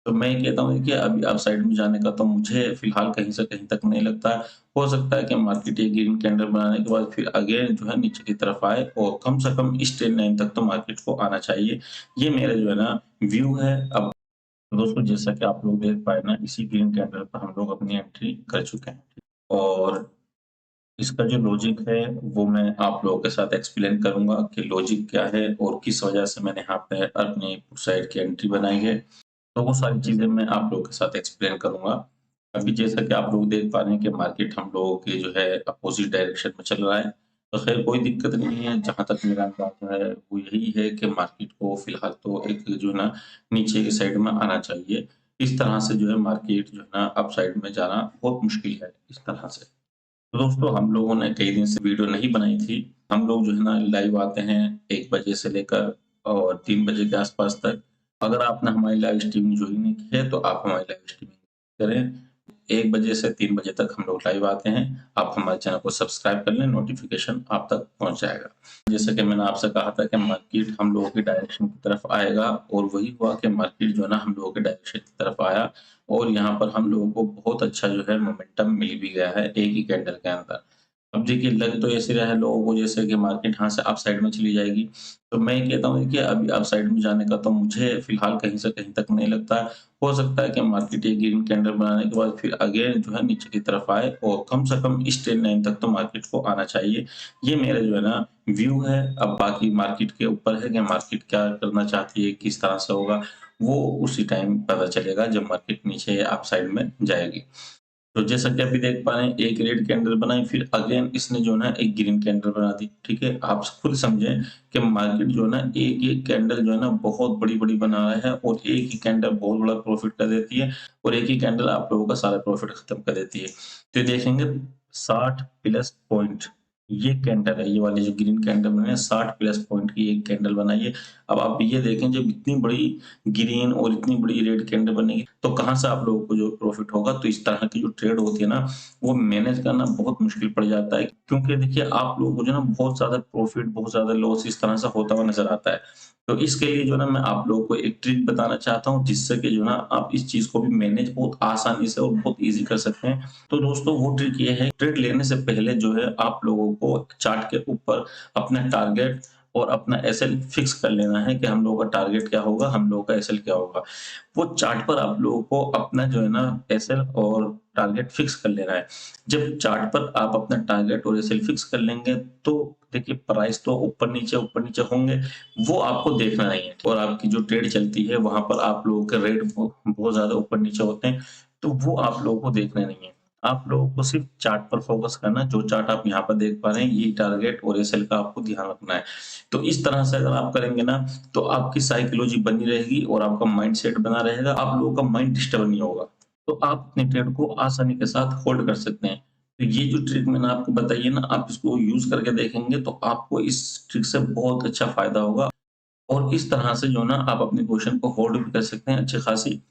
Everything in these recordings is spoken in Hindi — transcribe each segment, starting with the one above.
तो मैं ये कहता हूँ कि अभी अपसाइड में जाने का तो मुझे फ़िलहाल कहीं से कहीं तक नहीं लगता है। हो सकता है कि मार्केट ये ग्रीन कैंडल बनाने के बाद फिर अगेन जो है नीचे की तरफ आए और कम से कम इस ट्रेंड लाइन तक तो मार्केट को आना चाहिए। ये मेरा जो है ना व्यू है। अब दोस्तों जैसा कि आप लोग देख पाए ना, इसी ग्रीन कैंडल पर हम लोग अपनी एंट्री कर चुके हैं और इसका जो लॉजिक है वो मैं आप लोगों के साथ एक्सप्लेन करूँगा कि लॉजिक क्या है और किस वजह से मैंने यहाँ पे अपनी साइड की एंट्री बनाई है। तो वो सारी चीज़ें मैं आप लोगों के साथ एक्सप्लेन करूँगा। अभी जैसा कि आप लोग देख पा रहे हैं कि मार्केट हम लोगों के जो है अपोज़िट डायरेक्शन में चल रहा है। तो ख़ैर कोई दिक्कत नहीं है, जहाँ तक मेरा अंदाज़ जो है वो यही है कि मार्केट को फ़िलहाल तो एक जो है ना नीचे की साइड में आना चाहिए। इस तरह से जो है मार्केट जो है ना अप साइड में जाना बहुत मुश्किल है इस तरह से। तो दोस्तों हम लोगों ने कई दिन से वीडियो नहीं बनाई थी। हम लोग जो है ना लाइव आते हैं 1 बजे से लेकर और 3 बजे के आस-पास तक। अगर आपने हमारी लाइव स्ट्रीमिंग ज्वाइन नहीं की है तो आप हमारी लाइव स्ट्रीमिंग करें। 1 बजे से 3 बजे तक हम लोग लाइव आते हैं। आप हमारे चैनल को सब्सक्राइब कर लें, नोटिफ़िकेशन आप तक पहुँच जाएगा। जैसा कि मैंने आपसे कहा था कि मार्केट हम लोगों की डायरेक्शन की तरफ आएगा और वही हुआ कि मार्केट जो है ना हम लोगों के डायरेक्शन की तरफ आया और यहाँ पर हम लोगों को बहुत अच्छा जो है मोमेंटम मिल भी गया है एक ही कैंडल के अंदर। अब देखिए लग तो ऐसे रहा है लोगों को जैसे कि मार्केट यहाँ से अप साइड में चली जाएगी। तो मैं ये कहता हूँ कि अभी अप साइड में जाने का तो मुझे फ़िलहाल कहीं से कहीं तक नहीं लगता है। हो सकता है कि मार्केट ये ग्रीन कैंडल बनाने के बाद फिर अगेन जो है नीचे की तरफ आए और कम से कम इस ट्रेंड लाइन तक तो मार्केट को आना चाहिए। ये मेरा जो है ना व्यू है। अब बाकी मार्केट के ऊपर है कि मार्केट क्या करना चाहती है, किस तरह से होगा, वो उसी टाइम पता चलेगा जब मार्केट नीचे अप साइड में जाएगी। तो जैसा कि अभी देख पा रहे हैं एक रेड कैंडल बनाई फिर अगेन इसने जो है ना एक ग्रीन कैंडल बना दी, ठीक है? आप खुद समझें कि मार्केट जो है ना एक-एक कैंडल जो है ना बहुत बड़ी-बड़ी बना रहा है और एक ही कैंडल बहुत बड़ा प्रॉफिट कर देती है और एक ही कैंडल आप लोगों का सारा प्रॉफिट खत्म कर देती है। तो ये देखेंगे 60 प्लस पॉइंट ये कैंडल है, ये वाली जो ग्रीन कैंडल बनाई है 60 प्लस पॉइंट की एक कैंडल बनाई है। अब आप ये देखें जब इतनी बड़ी ग्रीन और इतनी बड़ी रेड कैंडल बनेगी तो कहाँ से आप लोगों को जो प्रॉफिट होगा। तो इस तरह की जो ट्रेड होती है ना वो मैनेज करना बहुत मुश्किल पड़ जाता है क्योंकि देखिए आप लोगों को जो है ना बहुत ज़्यादा प्रॉफिट बहुत ज़्यादा लॉस इस तरह से होता हुआ नज़र आता है। तो इसके लिए जो है ना मैं आप लोगों को एक ट्रिक बताना चाहता हूँ जिससे कि जो है ना आप इस चीज़ को भी मैनेज बहुत आसानी से और बहुत ईज़ी कर सकते हैं। तो दोस्तों वो ट्रिक ये है ट्रेड लेने से पहले जो है आप लोगों को चार्ट के ऊपर अपना टारगेट और अपना एसएल फिक्स कर लेना है कि हम लोगों का टारगेट क्या होगा, हम लोगों का एसएल क्या होगा। वो चार्ट पर आप लोगों को अपना जो है ना एसएल और टारगेट फिक्स कर लेना है। जब चार्ट पर आप अपना टारगेट और एसएल फिक्स कर लेंगे तो देखिए प्राइस तो ऊपर नीचे होंगे, वो आपको देखना नहीं है और आपकी जो ट्रेड चलती है वहाँ पर आप लोगों के रेट बहुत ज़्यादा ऊपर नीचे होते हैं, तो वो आप लोगों को देखना नहीं है। आप लोगों को सिर्फ चार्ट पर फोकस करना है, जो चार्ट आप यहाँ पर देख पा रहे हैं, यही टारगेट और एसएल का आपको ध्यान रखना है। तो इस तरह से अगर आप करेंगे ना तो आपकी साइकोलॉजी बनी रहेगी और आपका माइंडसेट बना रहेगा, आप लोगों का माइंड डिस्टर्ब नहीं होगा। तो आप अपने ट्रेड को आसानी के साथ होल्ड कर सकते हैं। तो ये जो ट्रिक मैंने आपको बताई है ना, आप इसको यूज़ करके देखेंगे तो आपको इस ट्रिक से बहुत अच्छा फ़ायदा होगा और इस तरह से जो है ना आप अपनी पोज़ीशन को होल्ड भी कर सकते हैं अच्छी खासी।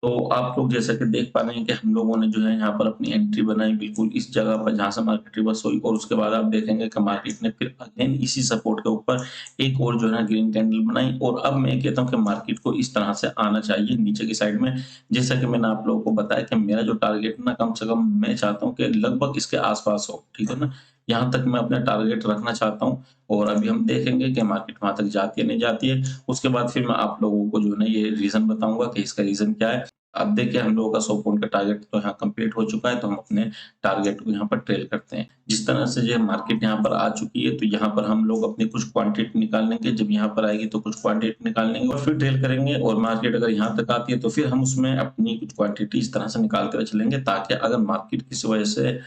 तो आप लोग जैसा कि देख पा रहे हैं कि हम लोगों ने जो है यहाँ पर अपनी एंट्री बनाई बिल्कुल इस जगह पर जहाँ से मार्केट रिवर्स हुई और उसके बाद आप देखेंगे कि मार्केट ने फिर अगेन इसी सपोर्ट के ऊपर एक और जो है ना ग्रीन कैंडल बनाई और अब मैं कहता हूँ कि मार्केट को इस तरह से आना चाहिए नीचे की साइड में। जैसा कि मैंने आप लोगों को बताया कि मेरा जो टारगेट ना कम से कम मैं चाहता हूँ कि लगभग इसके आस-पास हो, ठीक है ना? यहाँ तक मैं अपना टारगेट रखना चाहता हूँ और अभी हम देखेंगे कि मार्केट वहाँ तक जाती है, नहीं जाती है। उसके बाद फिर मैं आप लोगों को जो है ना ये रीज़न बताऊँगा कि इसका रीज़न क्या है। अब देखिए हम लोगों का 100 पॉइंट का टारगेट तो यहाँ कंप्लीट हो चुका है, तो हम अपने टारगेट को यहाँ पर ट्रेल करते हैं। जिस तरह से ये मार्केट यहाँ पर आ चुकी है, तो यहाँ पर हम लोग अपनी कुछ क्वांटिटी निकाल लेंगे, जब यहाँ पर आएगी तो कुछ क्वांटिटी निकाल लेंगे और फिर ट्रेल करेंगे और मार्केट अगर यहाँ तक आती है, तो फिर हम उसमें अपनी कुछ क्वांटिटी इस तरह से निकालते हुए चलेंगे ताकि अगर मार्केट किसी वजह से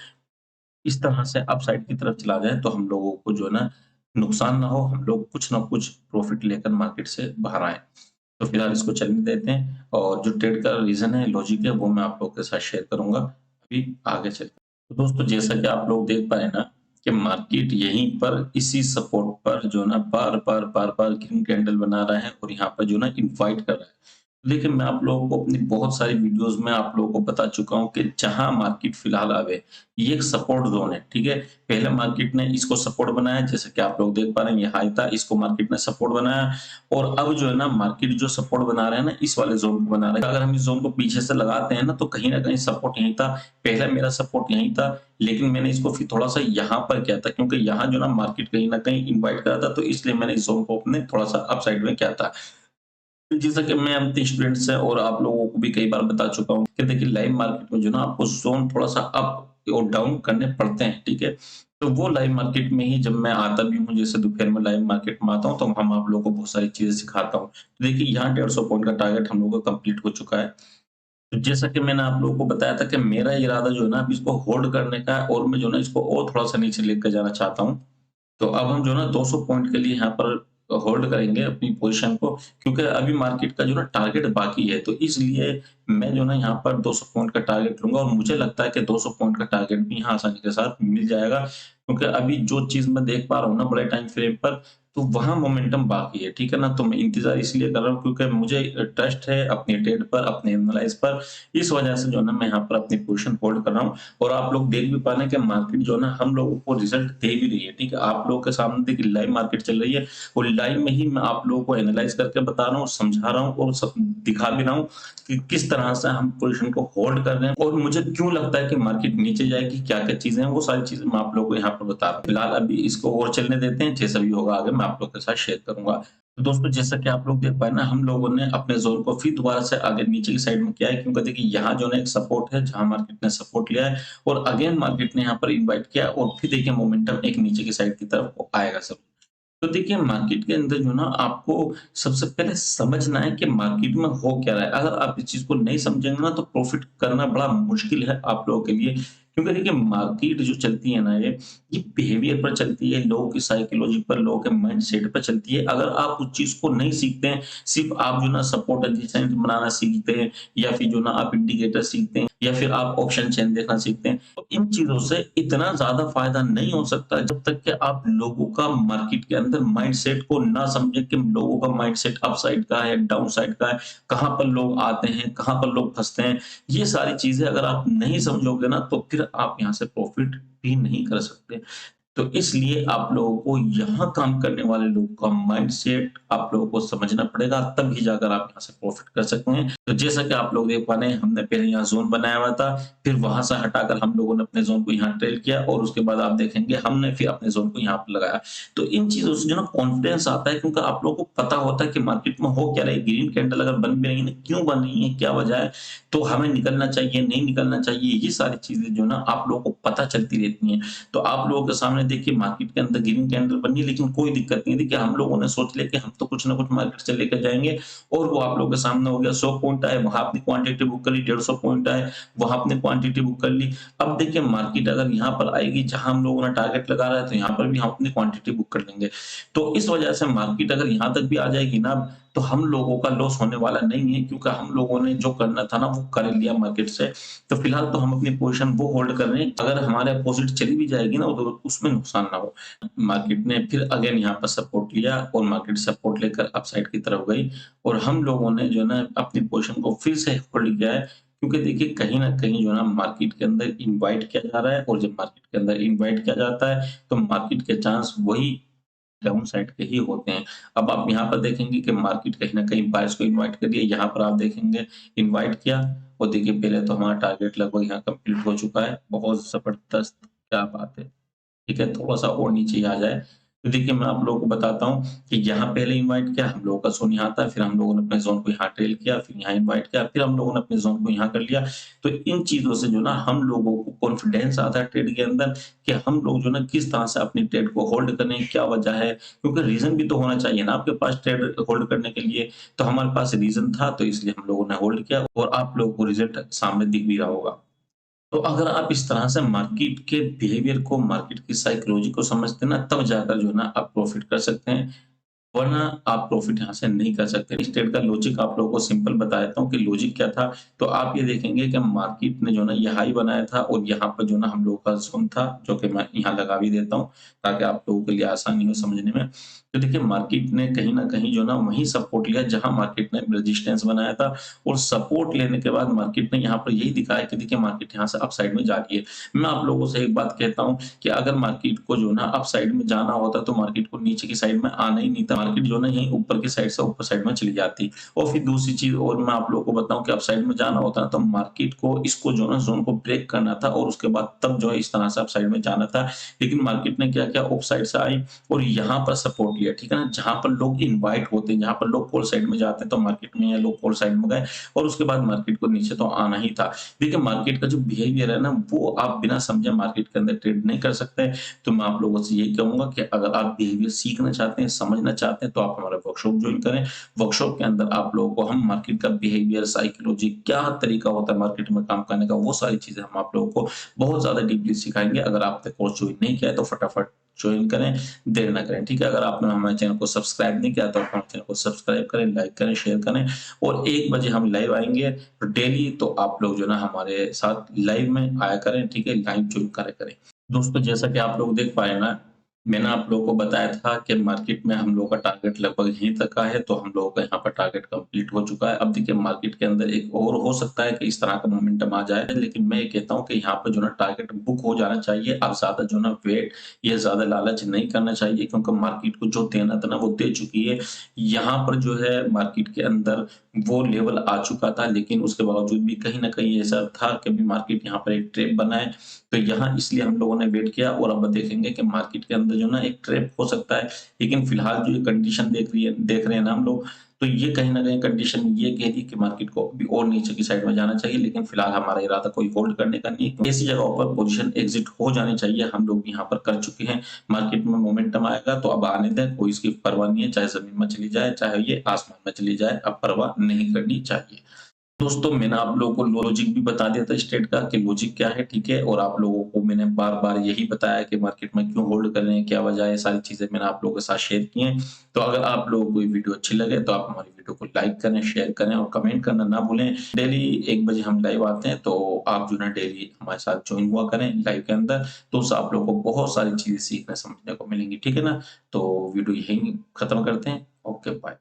इस तरह से अपसाइड की तरफ चला जाए, तो हम लोगों को जो है ना नुकसान ना हो, हम लोग कुछ ना कुछ प्रॉफिट लेकर मार्केट से बाहर आएँ। तो फिलहाल इसको चलने देते हैं और जो ट्रेड का रीज़न है, लॉजिक है, वो मैं आप लोगों के साथ शेयर करूँगा, अभी आगे चलते हैं। तो दोस्तों जैसा कि आप लोग देख पाए ना कि मार्केट यहीं पर इसी सपोर्ट पर जो है ना बार-बार ग्रीन कैंडल बना रहा है और यहाँ पर जो है ना इनवाइट कर रहा है। देखिए, मैं आप लोगों को अपनी बहुत सारी वीडियोज़ में आप लोगों को बता चुका हूँ कि जहाँ मार्केट फिलहाल अभी ये एक सपोर्ट ज़ोन है, ठीक है? पहले मार्केट ने इसको सपोर्ट बनाया, जैसे कि आप लोग देख पा रहे हैं ये हाई था, इसको मार्केट ने सपोर्ट बनाया और अब जो है ना मार्केट जो सपोर्ट बना रहा है ना, इस वाले ज़ोन को बना रहा है। अगर हम इस ज़ोन को पीछे से लगाते हैं ना, तो कहीं न कहीं सपोर्ट यहीं था। पहले मेरा सपोर्ट यहीं था, लेकिन मैंने इसको फिर थोड़ा-सा यहाँ पर किया था क्योंकि यहाँ जो ना मार्केट कहीं न कहीं इनवाइट कर रहा था, तो इसलिए मैंने इस ज़ोन को अपने थोड़ा-सा अप साइड में किया था। जैसा कि मैं अपने स्टूडेंट्स से और आप लोगों को भी कई बार बता चुका हूँ कि देखिए लाइव मार्केट में जो ना आपको ज़ोन थोड़ा-सा अप और डाउन करने पड़ते हैं, ठीक है? तो वो लाइव मार्केट में ही जब मैं आता भी हूँ, जैसे दोपहर में लाइव मार्केट में आता हूँ, तो हम आप लोगों को बहुत सारी चीज़ें सिखाता हूँ। तो देखिए यहाँ 150 पॉइंट का टारगेट हम लोगों का कंप्लीट हो चुका है। तो जैसा कि मैंने आप लोगों को बताया था कि मेरा इरादा जो है ना अब इसको होल्ड करने का है और मैं जो है ना इसको और थोड़ा-सा नीचे लेके जाना चाहता हूँ। तो अब हम जो है ना 200 पॉइंट के लिए यहाँ पर होल्ड करेंगे अपनी पोज़ीशन को क्योंकि अभी मार्केट का जो ना टारगेट बाकी है। तो इसलिए मैं जो ना यहाँ पर 200 पॉइंट का टारगेट लूँगा और मुझे लगता है कि 200 पॉइंट का टारगेट भी यहाँ आसानी के साथ मिल जाएगा। क्योंकि अभी जो चीज़ मैं देख पा रहा हूँ ना बड़े टाइम फ्रेम पर, तो वहाँ मोमेंटम बाकी है, ठीक है ना? तो मैं इंतज़ार इसलिए कर रहा हूँ क्योंकि मुझे ट्रस्ट है अपने ट्रेड पर, अपने एनालाइज़ पर। इस वजह से जो है ना मैं यहाँ पर अपनी पोज़ीशन होल्ड कर रहा हूँ। और आप लोग देख भी पा रहे हैं कि मार्केट जो है ना हम लोगों को रिजल्ट दे भी रही है, ठीक है? आप लोगों के सामने देखिए लाइव मार्केट चल रही है और लाइव में ही मैं आप लोगों को एनालाइज़ करके बता रहा हूँ, समझा रहा हूँ और सब दिखा भी रहा हूँ कि किस तरह से हम पोज़ीशन को होल्ड कर रहे हैं और मुझे क्यों लगता है कि मार्केट नीचे जाएगी, क्या-क्या चीज़ें हैं, वो सारी चीज़ें मैं आप लोगों को यहाँ पर बता रहा हूँ। फिलहाल अभी इसको और चलने देते हैं, जैसा भी होगा आगे मैं आप लोगों के साथ शेयर करूँगा। तो दोस्तों जैसा कि आप लोग देख पाए ना हम लोगों ने अपने ज़ोन को फिर दोबारा से आगे नीचे की साइड में किया है क्योंकि देखिए यहाँ जो है ना एक सपोर्ट है जहाँ मार्केट ने सपोर्ट लिया है और अगेन मार्केट ने यहाँ पर इनवाइट किया और फिर देखिए मोमेंटम एक नीचे की साइड की तरफ वो आएगा सब। तो देखिए मार्केट के अंदर जो ना आपको सबसे पहले समझना है कि मार्केट में हो क्या रहा है। अगर आप इस चीज़ को नहीं समझेंगे ना तो प्रॉफ़िट करना बड़ा मुश्किल है आप लोगों के लिए। क्योंकि देखिए मार्केट जो चलती है ना ये बिहेवियर पर चलती है, लोगों की साइकोलॉजी पर, लोगों के माइंडसेट पर चलती है। अगर आप उस चीज़ को नहीं सीखते हैं, सिर्फ़ आप जो ना सपोर्ट एंड डिसेंट बनाना सीखते हैं या फिर जो ना आप इंडिकेटर सीखते हैं या फिर आप ऑप्शन चेन देखना सीखते हैं। तो इन चीज़ों से इतना ज़्यादा फ़ायदा नहीं हो सकता जब तक कि आप लोगों का मार्केट के अंदर माइंडसेट को ना समझें कि लोगों का माइंडसेट अप साइड का है, डाउन साइड का है, कहाँ पर लोग आते हैं, कहाँ पर लोग फँसते हैं। ये सारी चीज़ें अगर आप नहीं समझोगे ना तो फिर आप यहाँ से प्रॉफ़िट भी नहीं कर सकते। तो इसलिए आप लोगों को यहाँ काम करने वाले लोगों का माइंडसेट आप लोगों को समझना पड़ेगा, तभी जाकर आप यहाँ से प्रॉफ़िट कर सकते हैं। तो जैसा कि आप लोग देख पा रहे हैं, हमने पहले यहाँ ज़ोन बनाया हुआ था, फिर वहाँ से हटाकर हम लोगों ने अपने ज़ोन को यहाँ ट्रेल किया और उसके बाद आप देखेंगे हमने फिर अपने ज़ोन को यहाँ पे लगाया। तो इन चीज़ों से जो ना कॉन्फिडेंस आता है क्योंकि आप लोगों को पता होता है कि मार्केट में हो क्या रहा है, ग्रीन कैंडल अगर बन भी रही है, क्यों बन रही है, क्या वजह है, तो हमें निकलना चाहिए, नहीं निकलना चाहिए, ये सारी चीज़ें जो ना आप लोगों को पता चलती रहती हैं। तो आप लोगों के सामने देखिए मार्केट के अंदर ग्रीन कैंडल बनी है लेकिन कोई दिक्कत नहीं है। देखिए हम लोगों ने सोच लिया कि हम तो कुछ ना कुछ मार्केट से लेकर जाएँगे और वो आप लोगों के सामने हो गया 100 पॉइंट आए, वहाँ अपनी क्वांटिटी बुक कर ली, 150 पॉइंट आए, वहाँ अपनी क्वांटिटी बुक कर ली। अब देखिए मार्केट अगर यहाँ पर आएगी जहाँ हम लोगों ने टारगेट लगा रहा है तो यहाँ पर भी हम अपनी क्वांटिटी बुक कर लेंगे। तो इस वजह से मार्केट अगर यहाँ तक भी आ जाएगी ना तो हम लोगों का लॉस होने वाला नहीं है क्योंकि हम लोगों ने जो करना था ना वो कर लिया मार्केट से। तो फिलहाल तो हम अपनी पोज़ीशन वो होल्ड कर रहे हैं, अगर हमारे अपोज़िट चली भी जाएगी ना तो उसमें नुकसान ना हो। मार्केट ने फिर अगेन यहाँ पर सपोर्ट लिया और मार्केट सपोर्ट लेकर अपसाइड की तरफ गई और हम लोगों ने जो है ना अपनी पोज़ीशन को फिर से होल्ड किया है क्योंकि देखिए कहीं न कहीं जो है ना मार्केट के अंदर इनवाइट किया जा रहा है और जब मार्केट के अंदर इनवाइट किया जाता है, तो मार्केट के चांस वही डाउन साइड के ही होते हैं। अब आप यहाँ पर देखेंगे कि मार्केट कहीं न कहीं बायर्स को इनवाइट कर रही है, यहाँ पर आप देखेंगे इनवाइट किया और देखिए पहले तो हमारा टारगेट लगभग यहाँ कंप्लीट हो चुका है। बहुत ज़बरदस्त, क्या बात है! ठीक है, थोड़ा-सा और नीचे ही आ जाए। तो देखिए मैं आप लोगों को बताता हूँ कि यहाँ पहले इनवाइट किया, हम लोगों का ज़ोन यहाँ था, फिर हम लोगों ने अपने ज़ोन को यहाँ ट्रेल किया, फिर यहाँ इनवाइट किया, फिर हम लोगों ने अपने ज़ोन को यहाँ कर लिया। तो इन चीज़ों से जो ना हम लोगों को कॉन्फिडेंस आता है ट्रेड के अंदर कि हम लोग जो ना किस तरह से अपनी ट्रेड को होल्ड करें, क्या वजह है? क्योंकि रीज़न भी तो होना चाहिए ना आपके पास ट्रेड होल्ड करने के लिए। तो हमारे पास रीज़न था, तो इसलिए हम लोगों ने होल्ड किया और आप लोगों को रिज़ल्ट सामने दिख भी रहा होगा। तो अगर आप इस तरह से मार्केट के बिहेवियर को, मार्केट की साइकोलॉजी को समझते हैं ना, तब जाकर जो है ना आप प्रॉफ़िट कर सकते हैं, वरना आप प्रॉफ़िट यहाँ से नहीं कर सकते। इस ट्रेड का लॉजिक आप लोगों को सिंपल बता देता हूँ कि लॉजिक क्या था। तो आप ये देखेंगे कि मार्केट ने जो है ना ये हाई बनाया था और यहाँ पर जो है ना हम लोगों का ज़ोन था, जो कि मैं यहाँ लगा भी देता हूँ, ताकि आप लोगों के लिए आसानी हो समझने में। तो देखिए मार्केट ने कहीं न कहीं जो ना वहीं सपोर्ट लिया जहाँ मार्केट ने रेजिस्टेंस बनाया था और सपोर्ट लेने के बाद मार्केट ने यहाँ पर यही दिखाया कि देखिए मार्केट यहाँ से अपसाइड में जा रही है। मैं आप लोगों से एक बात कहता हूँ कि अगर मार्केट को जो ना अपसाइड में जाना होता तो मार्केट को नीचे की साइड में आना ही नहीं था। मार्केट जो ना यहीं ऊपर की साइड से ऊपर साइड में चली जाती। और फिर दूसरी चीज़ और मैं आप लोगों को बताऊँ कि अपसाइड में जाना होता है तो मार्केट को इसको जो ना ज़ोन को ब्रेक करना था और उसके बाद तब जो है इस तरह से अपसाइड में जाना था। लेकिन मार्केट ने क्या किया, ऑफ साइड से आई और यहाँ पर सपोर्ट लिया, ठीक है ना? जहाँ पर लोग इनवाइट होते हैं, जहाँ पर लोग कॉल साइड में जाते हैं तो मार्केट में या लोग कॉल साइड में गए और उसके बाद मार्केट को नीचे तो आना ही था। देखिए मार्केट का जो बिहेवियर है ना वो आप बिना समझे मार्केट के अंदर ट्रेड नहीं कर सकते। तो मैं आप लोगों से यही कहूँगा कि अगर आप बिहेवियर सीखना चाहते हैं, समझना चाहते हैं तो आप हमारा वर्कशॉप जॉइन करें। वर्कशॉप के अंदर आप लोगों को हम मार्केट का बिहेवियर, साइकोलॉजी क्या तरीका होता है मार्केट में काम करने का, वो सारी चीज़ें हम आप लोगों को बहुत ज़्यादा डीपली सिखाएँगे। अगर आपने कोर्स जॉइन नहीं किया है तो फटाफट जॉइन करें, देर ना करें, ठीक है? अगर आपने हमारे चैनल को सब्सक्राइब नहीं किया तो आप हमारे चैनल को सब्सक्राइब करें, लाइक करें, शेयर करें और 1 बजे हम लाइव आएँगे डेली, तो आप लोग जो है ना हमारे साथ लाइव में आया करें, ठीक है? लाइव जॉइन करा करें। दोस्तों जैसा कि आप लोग देख पाए ना, मैंने आप लोगों को बताया था कि मार्केट में हम लोगों का टारगेट लगभग यहीं तक का है, तो हम लोगों का यहाँ पर टारगेट कंप्लीट हो चुका है। अब देखिए मार्केट के अंदर एक और हो सकता है कि इस तरह का मोमेंटम आ जाए, लेकिन मैं ये कहता हूँ कि यहाँ पे जो ना टारगेट बुक हो जाना चाहिए। अब ज़्यादा जो ना वेट या ज़्यादा लालच नहीं करना चाहिए क्योंकि मार्केट को जो देना था ना वो दे चुकी है। यहाँ पर जो है मार्केट के अंदर वो लेवल आ चुका था, लेकिन उसके बावजूद भी कहीं न कहीं ऐसा था कि अभी मार्केट यहाँ पर एक ट्रैप बना है। तो यहाँ इसलिए हम लोगों ने वेट किया और अब देखेंगे कि मार्केट के अंदर जो ना एक ट्रैप हो सकता है। लेकिन फिलहाल जो ये कंडीशन देख रहे हैं ना हम लोग, तो ये कहीं न कहीं कंडीशन ये कह रही है कि मार्केट को अभी और नीचे की साइड में जाना चाहिए, लेकिन फिलहाल हमारा इरादा कोई होल्ड करने का नहीं है। ऐसी जगहों पर पोज़ीशन एग्ज़िट हो जानी चाहिए, हम लोग यहाँ पर कर चुके हैं। मार्केट में मोमेंटम आएगा तो अब आने दें, कोई इसकी परवाह नहीं है, चाहे ज़मीन में चली जाए, चाहे ये आसमान में चली जाए, अब परवाह नहीं करनी चाहिए। दोस्तों मैंने आप लोगों को लॉजिक भी बता दिया था स्ट्रेट का कि लॉजिक क्या है, ठीक है? और आप लोगों को मैंने बार-बार यही बताया कि मार्केट में क्यों होल्ड कर रहे हैं, क्या वजह है, सारी चीज़ें मैंने आप लोगों के साथ शेयर की हैं। तो अगर आप लोगों को ये वीडियो अच्छी लगे तो आप हमारी वीडियो को लाइक करें, शेयर करें और कमेंट करना ना भूलें। डेली 1 बजे हम लाइव आते हैं, तो आप जो है डेली हमारे साथ जॉइन हुआ करें लाइव के अंदर, तो उससे आप लोगों को बहुत सारी चीज़ें सीखने समझने को मिलेंगी, ठीक है ना? तो वीडियो यहीं खत्म करते हैं। Okay, bye.